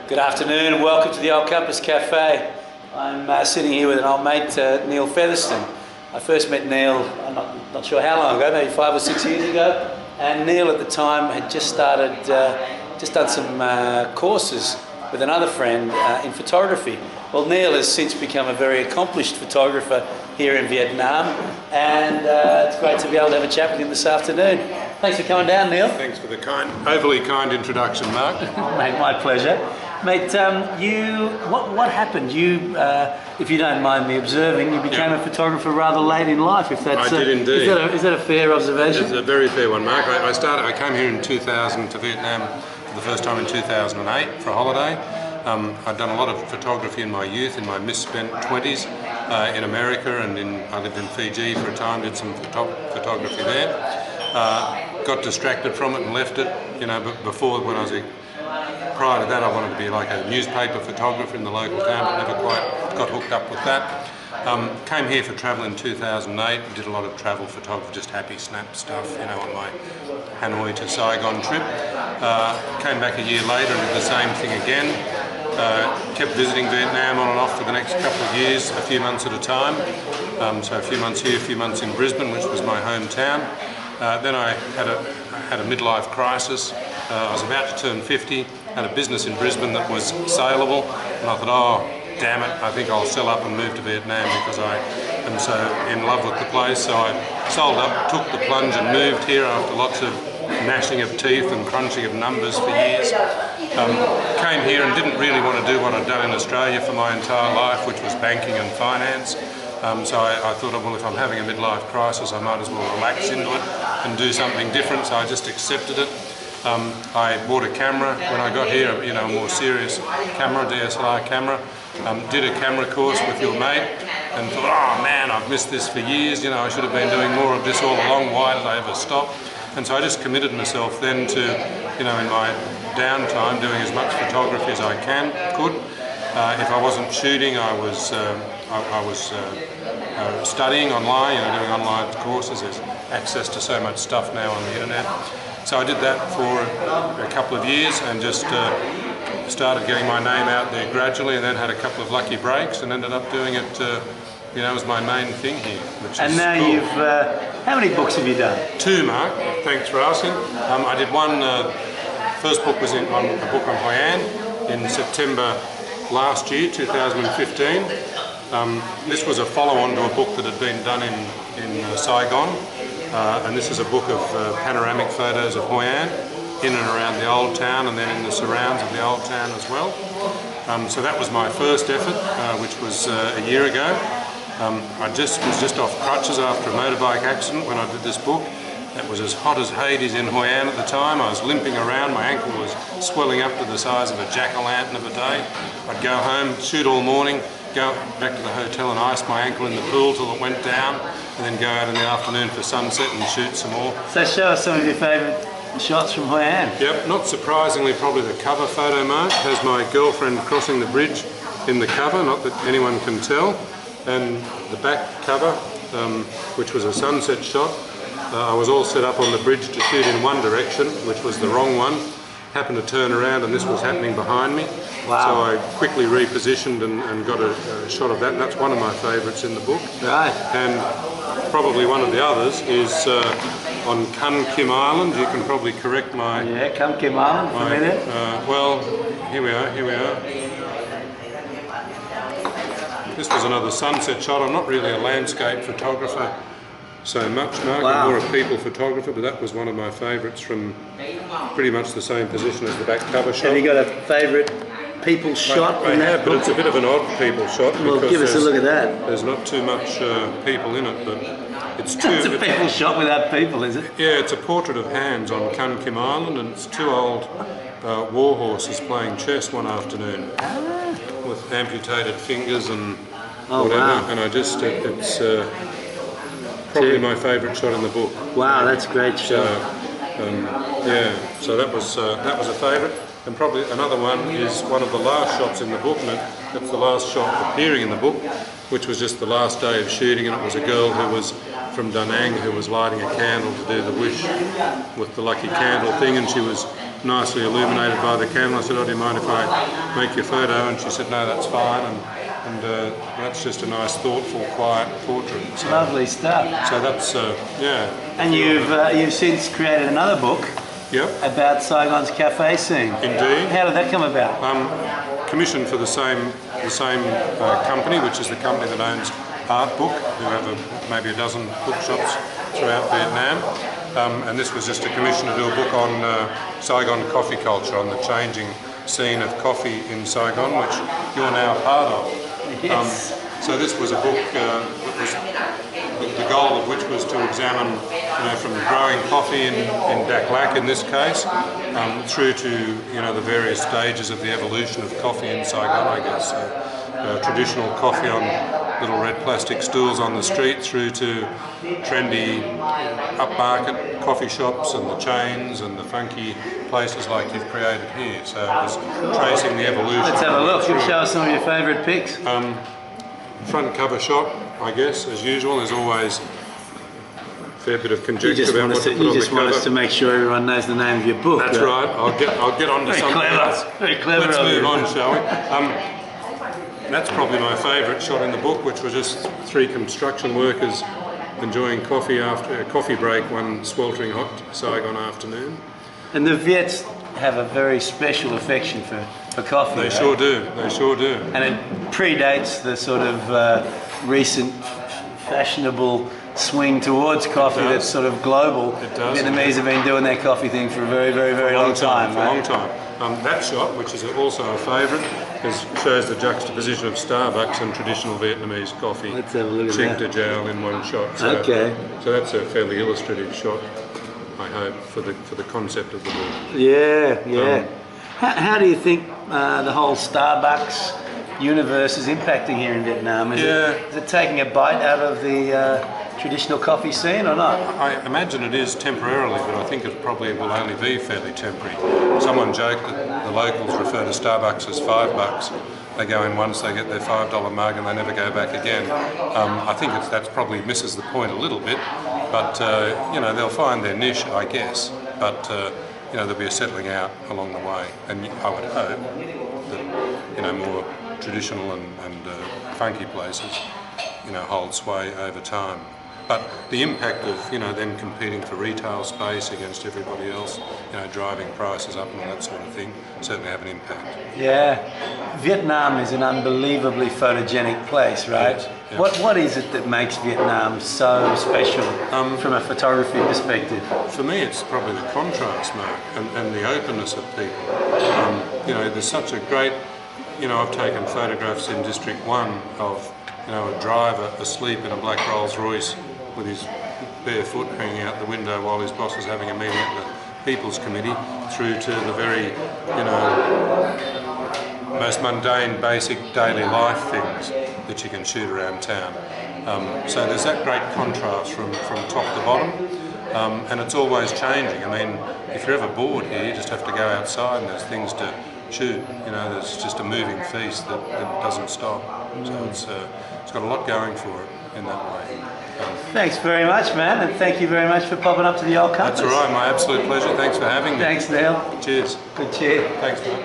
Good afternoon and welcome to the Old Compass Cafe. I'm sitting here with an old mate, Neil Featherstone. I first met Neil, I'm not sure how long ago, maybe 5 or 6 years ago. And Neil at the time had just done some courses with another friend in photography. Well, Neil has since become a very accomplished photographer here in Vietnam, and it's great to be able to have a chat with him this afternoon. Thanks for coming down, Neil. Thanks for the overly kind introduction, Mark. Mate, my pleasure. Mate, what happened? You, if you don't mind me observing, you became a photographer rather late in life. If that's I did indeed. Is that a fair observation? It's a very fair one, Mark. I came here in 2000 to Vietnam for the first time in 2008 for a holiday. I'd done a lot of photography in my youth, in my misspent 20s, in America, and I lived in Fiji for a time, did some photography there. Got distracted from it and left it, but before, prior to that, I wanted to be like a newspaper photographer in the local town, but never quite got hooked up with that. Came here for travel in 2008, did a lot of travel photography, just happy snap stuff, on my Hanoi to Saigon trip. Came back a year later and did the same thing again. Kept visiting Vietnam on and off for the next couple of years, a few months at a time. So a few months here, a few months in Brisbane, which was my hometown. Then I had a midlife crisis. I was about to turn 50, had a business in Brisbane that was saleable, and I thought, oh, damn it, I think I'll sell up and move to Vietnam because I am so in love with the place. So I sold up, took the plunge and moved here after lots of gnashing of teeth and crunching of numbers for years. Came here and didn't really want to do what I'd done in Australia for my entire life, which was banking and finance. So I thought, well, if I'm having a midlife crisis, I might as well relax into it and do something different, so I just accepted it. I bought a camera when I got here, a more serious camera, DSLR camera. Did a camera course with your mate and thought, oh man, I've missed this for years, I should have been doing more of this all along, why did I ever stop? And so I just committed myself then to, in my downtime, doing as much photography as I could. If I wasn't shooting, I was studying online, doing online courses. There's access to so much stuff now on the internet. So I did that for a couple of years and just started getting my name out there gradually, and then had a couple of lucky breaks and ended up doing it, as my main thing here. And now cool. you've, how many books have you done? 2, Mark. Thanks for asking. I did one, first book was a book on Hoi An in September last year, 2015. This was a follow-on to a book that had been done in Saigon, and this is a book of panoramic photos of Hoi An in and around the old town, and then in the surrounds of the old town as well. So that was my first effort, which was a year ago. I was just off crutches after a motorbike accident when I did this book. It was as hot as Hades in Hoi An at the time. I was limping around, my ankle was swelling up to the size of a jack-o'-lantern of a day. I'd go home, shoot all morning, go back to the hotel and ice my ankle in the pool till it went down, and then go out in the afternoon for sunset and shoot some more. So show us some of your favourite shots from Hoi An. Yep, not surprisingly, probably the cover photo, Mark, has my girlfriend crossing the bridge in the cover, not that anyone can tell, and the back cover, which was a sunset shot. I was all set up on the bridge to shoot in one direction, which was the wrong one. Happened to turn around and this was happening behind me. Wow. So I quickly repositioned and got a shot of that, and that's one of my favourites in the book. Right. And probably one of the others is on Kun Kim Island. You can probably correct my... Yeah, Kun Kim Island for a minute. Well, here we are. This was another sunset shot. I'm not really a landscape photographer so much, Mark. Wow. I'm more a people photographer, but that was one of my favourites from pretty much the same position as the back cover shot. Have you got a favourite people shot in that but book? it's a bit of an odd people shot. Well, give us a look at that. There's not too much people in it, but it's It's a people shot without people, is it? Yeah, it's a portrait of hands on Kun Kim Island, and it's 2 old war horses playing chess one afternoon with amputated fingers and whatever. Wow. And it's probably my favourite shot in the book. Wow, that's a great shot. So that was a favourite. And probably another one is one of the last shots in the book, and that's the last shot appearing in the book, which was just the last day of shooting, and it was a girl who was from Da Nang who was lighting a candle to do the wish with the lucky candle thing, and she was nicely illuminated by the candle. I said, "Oh, do you mind if I make your photo?" And she said, "No, that's fine." And that's just a nice, thoughtful, quiet portrait. So, Lovely stuff. so that's yeah. And you've since created another book Yep. about Saigon's cafe scene. Indeed. How did that come about? Commissioned for the same company, which is the company that owns Art Book, who have maybe a dozen bookshops throughout Vietnam. And this was just a commission to do a book on Saigon coffee culture, on the changing scene of coffee in Saigon, which you're now a part of. Yes. So this was a book that was the goal of which was to examine, from growing coffee in Dak Lak in this case, through to the various stages of the evolution of coffee in Saigon, I guess. Traditional coffee on little red plastic stools on the street, through to trendy upmarket coffee shops and the chains and the funky places like you've created here. So it was tracing the evolution. Let's have a look. You show us some of your favourite picks. Front cover shot, I guess, as usual. There's always a fair bit of conjecture about what to put on the cover. You just want us to make sure everyone knows the name of your book. That's right. I'll get on to something else. Very clever. Let's move on, shall we? That's probably my favourite shot in the book, which was just 3 construction workers enjoying coffee after a coffee break one sweltering hot Saigon afternoon. And the Viets have a very special affection for coffee. They sure do. They sure do. And it predates the sort of recent fashionable swing towards coffee that's sort of global. It does. Vietnamese have been doing their coffee thing for a very, very, very long time. For a long time. That shot, which is also a favourite, shows the juxtaposition of Starbucks and traditional Vietnamese coffee. Let's have a look at Chink that. to jowl in one shot. So, Okay. So that's a fairly illustrative shot, I hope, for the concept of the book. Yeah. How do you think the whole Starbucks universe is impacting here in Vietnam? Is it taking a bite out of the traditional coffee scene or not? I imagine it is temporarily, but I think it probably will only be fairly temporary. Someone joked that the locals refer to Starbucks as $5. They go in once, they get their $5 mug, and they never go back again. I think that's probably misses the point a little bit, but they'll find their niche, I guess. But there'll be a settling out along the way, and I would hope that more traditional and funky places hold sway over time. But the impact of them competing for retail space against everybody else, driving prices up and all that sort of thing, certainly have an impact. Yeah, Vietnam is an unbelievably photogenic place, right? Yeah. What is it that makes Vietnam so special from a photography perspective? For me, it's probably the contrast, Mark, and the openness of people. There's such a great, I've taken photographs in District 1 of a driver asleep in a black Rolls Royce with his bare foot hanging out the window while his boss is having a meeting at the People's Committee, through to the very, most mundane, basic daily life things that you can shoot around town. So there's that great contrast from top to bottom, and it's always changing. I mean, if you're ever bored here, you just have to go outside and there's things to shoot. There's just a moving feast that doesn't stop. So it's got a lot going for it in that way. Thanks very much, man, and thank you very much for popping up to the old campus. That's all right, my absolute pleasure. Thanks for having me. Thanks, Neil. Cheers. Good cheer. Thanks, mate.